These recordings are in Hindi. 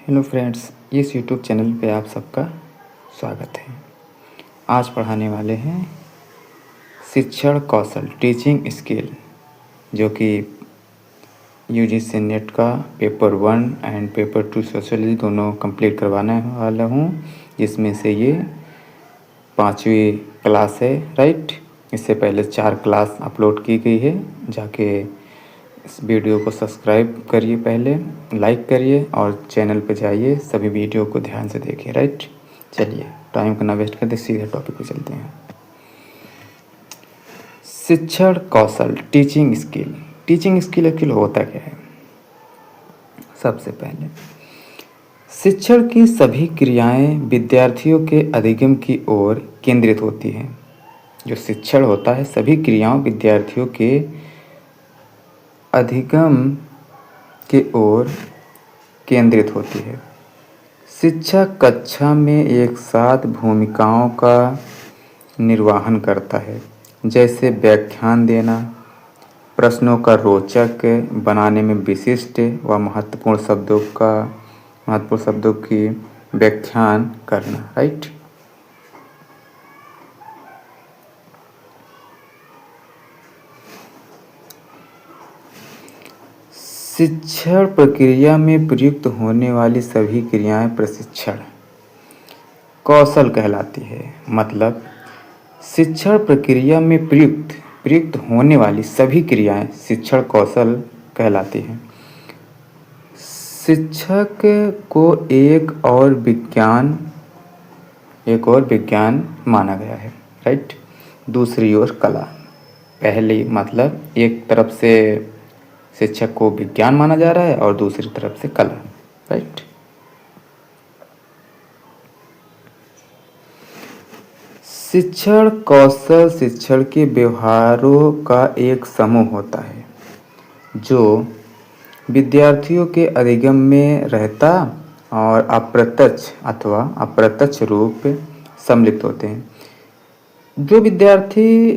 हेलो फ्रेंड्स, इस यूट्यूब चैनल पे आप सबका स्वागत है। आज पढ़ाने वाले हैं शिक्षण कौशल टीचिंग स्किल, जो कि यूजीसी नेट का पेपर 1 एंड पेपर 2 सोशल दोनों कंप्लीट करवाने वाला हूँ, जिसमें से ये 5वीं क्लास है। राइट, इससे पहले 4 क्लास अपलोड की गई है। जाके इस वीडियो को सब्सक्राइब करिए, पहले लाइक करिए और चैनल पे जाइए, सभी वीडियो को ध्यान से देखिए। राइट, चलिए टाइम को ना वेस्ट करते सीधे टॉपिक पे चलते हैं। शिक्षण कौशल टीचिंग स्किल। टीचिंग स्किल होता क्या है? सबसे पहले शिक्षण की सभी क्रियाएं विद्यार्थियों के अधिगम की ओर केंद्रित होती हैं। जो शिक्षण होता है सभी क्रियाओं विद्यार्थियों के अधिगम की ओर केंद्रित होती है। शिक्षक कक्षा में एक साथ भूमिकाओं का निर्वहन करता है, जैसे व्याख्यान देना, प्रश्नों का रोचक बनाने में विशिष्ट व महत्वपूर्ण शब्दों की व्याख्यान करना। राइट, शिक्षण प्रक्रिया में प्रयुक्त होने वाली सभी क्रियाएं प्रशिक्षण कौशल कहलाती है। मतलब शिक्षण प्रक्रिया में प्रयुक्त होने वाली सभी क्रियाएं शिक्षण कौशल कहलाती हैं। शिक्षक को एक और विज्ञान माना गया है। राइट, दूसरी ओर कला। पहली मतलब एक तरफ से शिक्षक को विज्ञान माना जा रहा है और दूसरी तरफ से कला। राइट, शिक्षण कौशल शिक्षण के व्यवहारों का एक समूह होता है, जो विद्यार्थियों के अधिगम में रहता और अप्रत्यक्ष अथवा अप्रत्यक्ष रूप सम्मिलित होते हैं। जो विद्यार्थी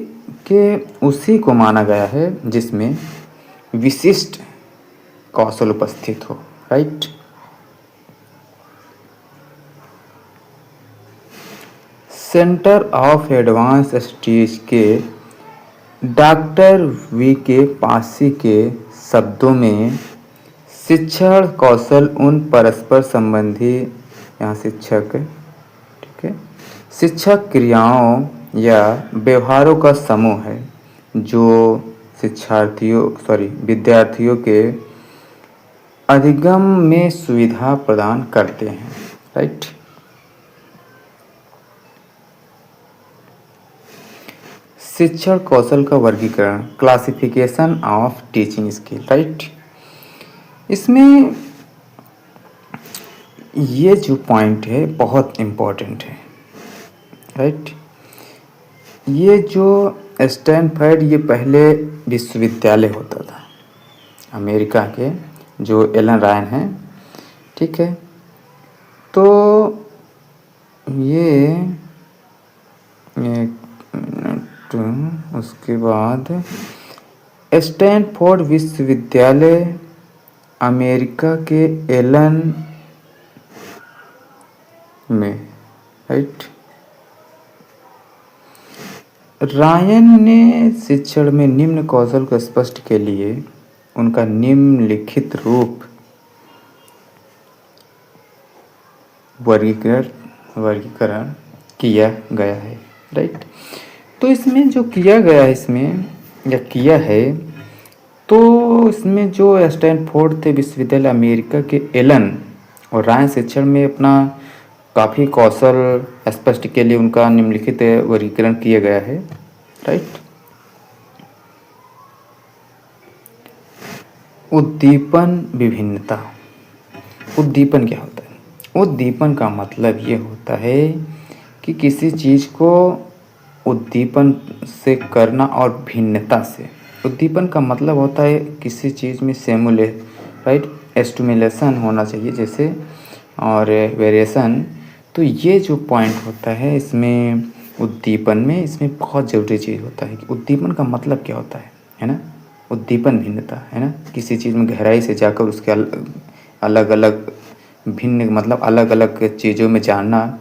के उसी को माना गया है जिसमें विशिष्ट कौशल उपस्थित हो। Right, centre of advance studies के डॉक्टर वी के पासी के शब्दों में शिक्षण कौशल उन परस्पर संबंधी शिक्षक क्रियाओं या व्यवहारों का समूह है, जो विद्यार्थियों के अधिगम में सुविधा प्रदान करते हैं। राइट, शिक्षण कौशल का वर्गीकरण, classification of teaching skill. Right, इसमें ये जो पॉइंट है बहुत इम्पोर्टेंट है। राइट, ये जो स्टैनफोर्ड, ये पहले विश्वविद्यालय होता था अमेरिका के, जो एलन रायन हैं। ठीक है, तो ये एक मिनट, उसके बाद स्टैनफोर्ड विश्वविद्यालय अमेरिका के एलन में। राइट, रायन ने शिक्षण में निम्न कौशल को स्पष्ट के लिए उनका निम्नलिखित रूप वर्गीकरण किया गया है। राइट, तो इसमें जो किया गया है तो इसमें जो स्टैनफोर्ड थे विश्वविद्यालय अमेरिका के एलन और रायन शिक्षण में अपना काफ़ी कौशल स्पष्ट के लिए उनका निम्नलिखित वर्गीकरण किया गया है। राइट, उद्दीपन विभिन्नता। उद्दीपन क्या होता है? उद्दीपन का मतलब ये होता है कि किसी चीज़ को उद्दीपन से करना और भिन्नता से। उद्दीपन का मतलब होता है किसी चीज़ में स्टिमुलेशन होना चाहिए जैसे, और वेरिएशन। तो ये जो पॉइंट होता है इसमें उद्दीपन में, इसमें बहुत ज़रूरी चीज़ होता है कि उद्दीपन का मतलब क्या होता है ना। उद्दीपन भिन्नता है ना, किसी चीज़ में गहराई से जाकर उसके अलग अलग भिन्न मतलब अलग अलग चीज़ों में जानना।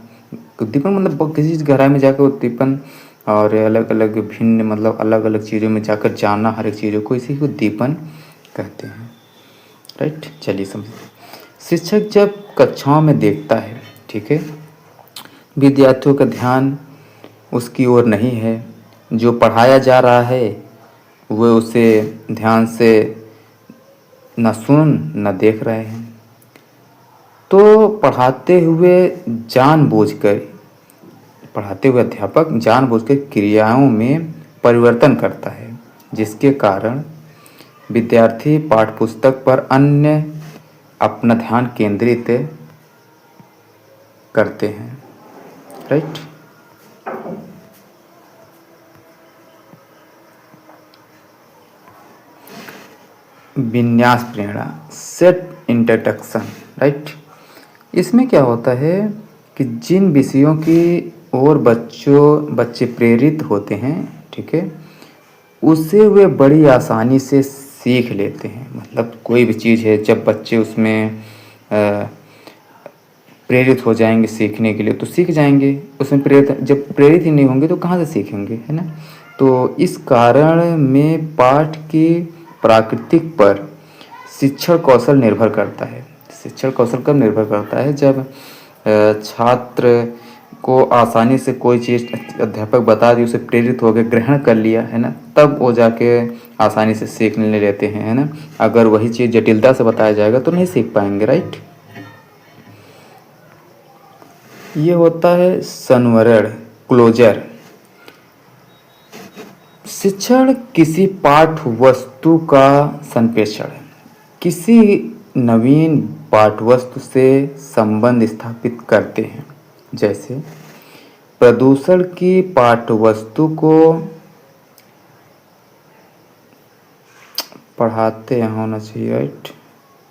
उद्दीपन मतलब किसी चीज़ गहराई में जाकर उद्दीपन और अलग अलग भिन्न मतलब अलग अलग चीज़ों में जाकर जानना हर एक चीज़ों को, इसी को उद्दीपन कहते हैं। राइट, चलिए समझते। शिक्षक जब कक्षाओं में देखता है, ठीक है, विद्यार्थियों का ध्यान उसकी ओर नहीं है, जो पढ़ाया जा रहा है वे उसे ध्यान से न सुन न देख रहे हैं, तो पढ़ाते हुए अध्यापक जानबूझकर क्रियाओं में परिवर्तन करता है, जिसके कारण विद्यार्थी पाठ्यपुस्तक पर अन्य अपना ध्यान केंद्रित करते हैं। राइट, विन्यास प्रेरणा, सेट इंट्रोडक्शन। राइट, इसमें क्या होता है कि जिन विषयों की ओर बच्चे प्रेरित होते हैं, ठीक है, उसे वे बड़ी आसानी से सीख लेते हैं। मतलब कोई भी चीज़ है, जब बच्चे उसमें प्रेरित हो जाएंगे सीखने के लिए तो सीख जाएंगे। उसमें जब प्रेरित ही नहीं होंगे तो कहाँ से सीखेंगे, है ना। तो इस कारण में पाठ की प्राकृतिक पर शिक्षण कौशल निर्भर करता है। शिक्षण कौशल कब निर्भर करता है, जब छात्र को आसानी से कोई चीज़ अध्यापक बता दी, उसे प्रेरित हो गए, ग्रहण कर लिया, है ना, तब वो जाके आसानी से सीखने लेते हैं, है ना। अगर वही चीज़ जटिलता से बताया जाएगा तो नहीं सीख पाएंगे। राइट, ये होता है संवरण, क्लोजर। शिक्षण किसी पाठ वस्तु का संप्रेषण है। किसी नवीन पाठ वस्तु से संबंध स्थापित करते हैं। जैसे प्रदूषण की पाठ वस्तु को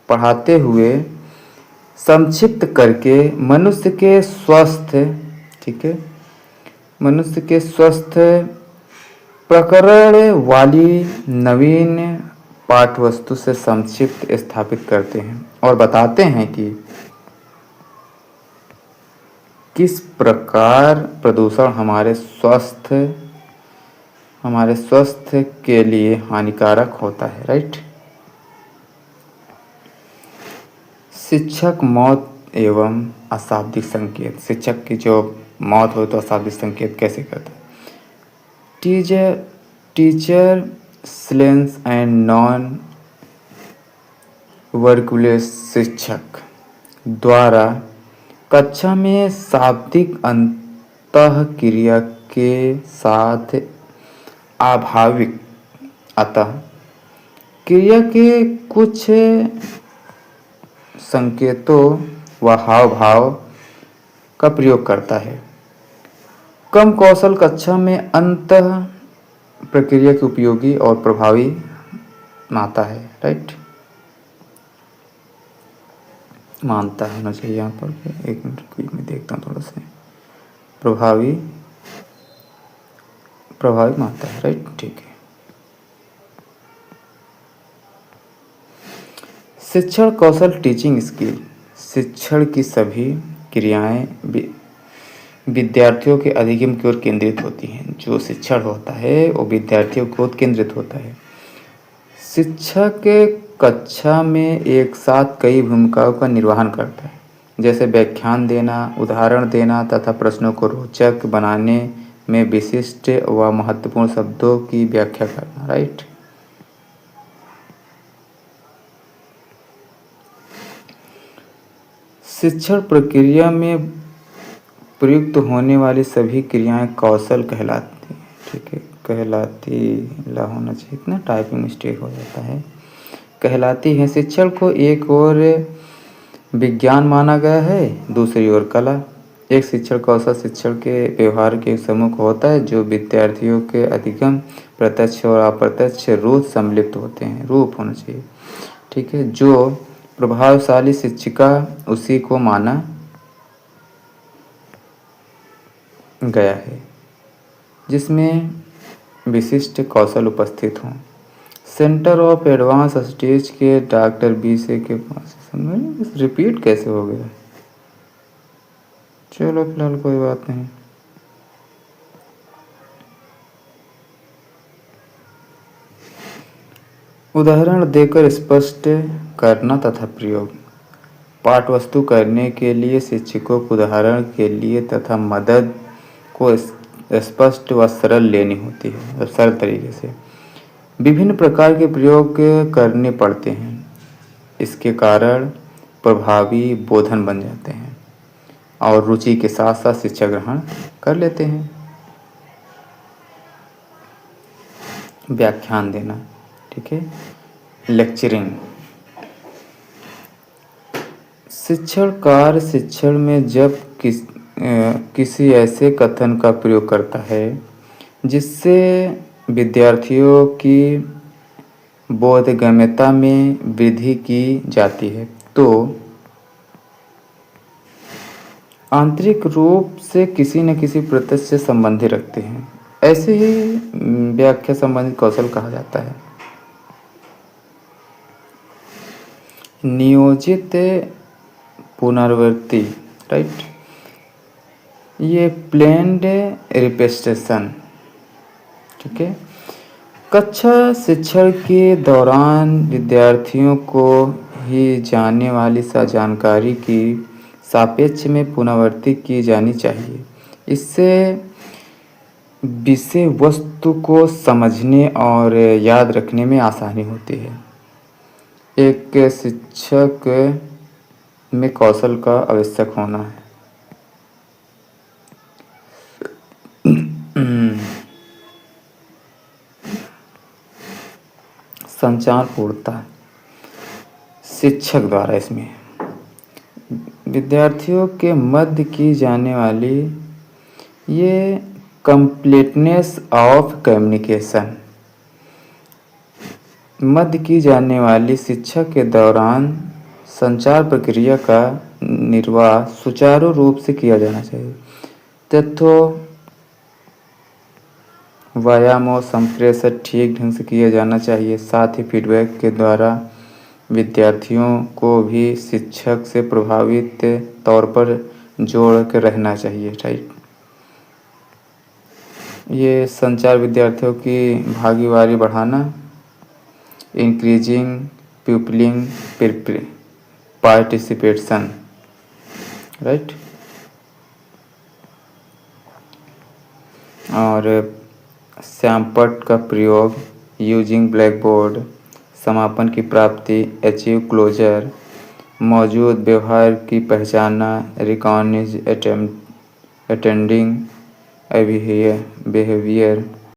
पढ़ाते हुए संक्षिप्त करके मनुष्य के स्वास्थ्य, ठीक है, मनुष्य के स्वास्थ्य प्रकरण वाली नवीन पाठ वस्तु से संक्षिप्त स्थापित करते हैं और बताते हैं कि किस प्रकार प्रदूषण हमारे स्वास्थ्य के लिए हानिकारक होता है। राइट, शिक्षक मौत एवं अशाब्दिक संकेत। शिक्षक की जो मौत हो तो अशाब्दिक संकेत कैसे करता है। टीचर स्लेंस एंड नॉन वर्कुलर शिक्षक द्वारा कक्षा में शाब्दिक अंतःक्रिया के साथ अभाविक अतः क्रिया के कुछ संकेतों व हाव भाव का प्रयोग करता है। कम कौशल कक्षा में अंतः प्रक्रिया की उपयोगी और प्रभावी मानता है। राइट, मानता होना चाहिए यहाँ पर। एक मिनट मैं देखता हूँ थोड़ा सा। प्रभावी मानता है। राइट, ठीक है। शिक्षण कौशल, टीचिंग स्किल। शिक्षण की सभी क्रियाएं विद्यार्थियों के अधिगम की ओर केंद्रित होती हैं। जो शिक्षण होता है वो विद्यार्थियों की ओर केंद्रित होता है। शिक्षक कक्षा में एक साथ कई भूमिकाओं का निर्वहन करता है, जैसे व्याख्यान देना, उदाहरण देना तथा प्रश्नों को रोचक बनाने में विशिष्ट व महत्वपूर्ण शब्दों की व्याख्या करना। राइट, शिक्षण प्रक्रिया में प्रयुक्त होने वाली सभी क्रियाएं कौशल कहलाती हैं। ठीक है, ला होना चाहिए, इतना टाइपिंग मिस्टेक हो जाता है। कहलाती है। शिक्षण को एक ओर विज्ञान माना गया है, दूसरी ओर कला। एक शिक्षण कौशल शिक्षण के व्यवहार के समूह होता है जो विद्यार्थियों के अधिगम प्रत्यक्ष और अप्रत्यक्ष रूप सम्मिलित होते हैं। रूप होना चाहिए, ठीक है। जो प्रभावशाली शिक्षिका उसी को माना गया है जिसमें विशिष्ट कौशल उपस्थित हों। सेंटर ऑफ एडवांस स्टेज के डॉक्टर BC के पास रिपीट कैसे हो गया? चलो फिलहाल कोई बात नहीं। उदाहरण देकर स्पष्ट करना तथा प्रयोग। पाठवस्तु करने के लिए शिक्षकों को उदाहरण के लिए तथा मदद को स्पष्ट व सरल लेनी होती है, सरल तरीके से। विभिन्न प्रकार के प्रयोग करने पड़ते हैं। इसके कारण प्रभावी बोधन बन जाते हैं और रुचि के साथ साथ शिक्षा ग्रहण कर लेते हैं। व्याख्यान देना, ठीक है। लेक्चरिंग। शिक्षण कार्य शिक्षण में जब किसी ऐसे कथन का प्रयोग करता है जिससे विद्यार्थियों की बोधगम्यता में वृद्धि की जाती है तो आंतरिक रूप से किसी न किसी प्रत्यक्ष से संबंधित रखते हैं। ऐसे ही व्याख्या संबंधित कौशल कहा जाता है। नियोजित पुनरावृत्ति, राइट, ये प्लेन्ड रिपीटेशन, ठीक है। कक्षा शिक्षण के दौरान विद्यार्थियों को ही जाने वाली जानकारी की सापेक्ष में पुनरावृत्ति की जानी चाहिए। इससे विषय वस्तु को समझने और याद रखने में आसानी होती है। एक शिक्षक में कौशल का आवश्यक होना है। संचार पूर्णता शिक्षक द्वारा इसमें विद्यार्थियों के मध्य की जाने वाली ये कंप्लीटनेस ऑफ कम्युनिकेशन मध्य की जाने वाली शिक्षा के दौरान संचार प्रक्रिया का निर्वाह सुचारू रूप से किया जाना चाहिए। तथ्यों व्यायाम और संप्रेषण ठीक ढंग से किया जाना चाहिए। साथ ही फीडबैक के द्वारा विद्यार्थियों को भी शिक्षक से प्रभावित तौर पर जोड़ कर रहना चाहिए, राइट। ये संचार विद्यार्थियों की भागीदारी बढ़ाना, इंक्रीजिंग प्यूपिलिंग पार्टिसिपेशन, राइट। और श्यामपट्ट का प्रयोग, यूजिंग ब्लैक बोर्ड, समापन की प्राप्ति, अचीव क्लोजर, मौजूद व्यवहार की पहचानना, रिकॉग्निज अटेंडिंग बिहेवियर,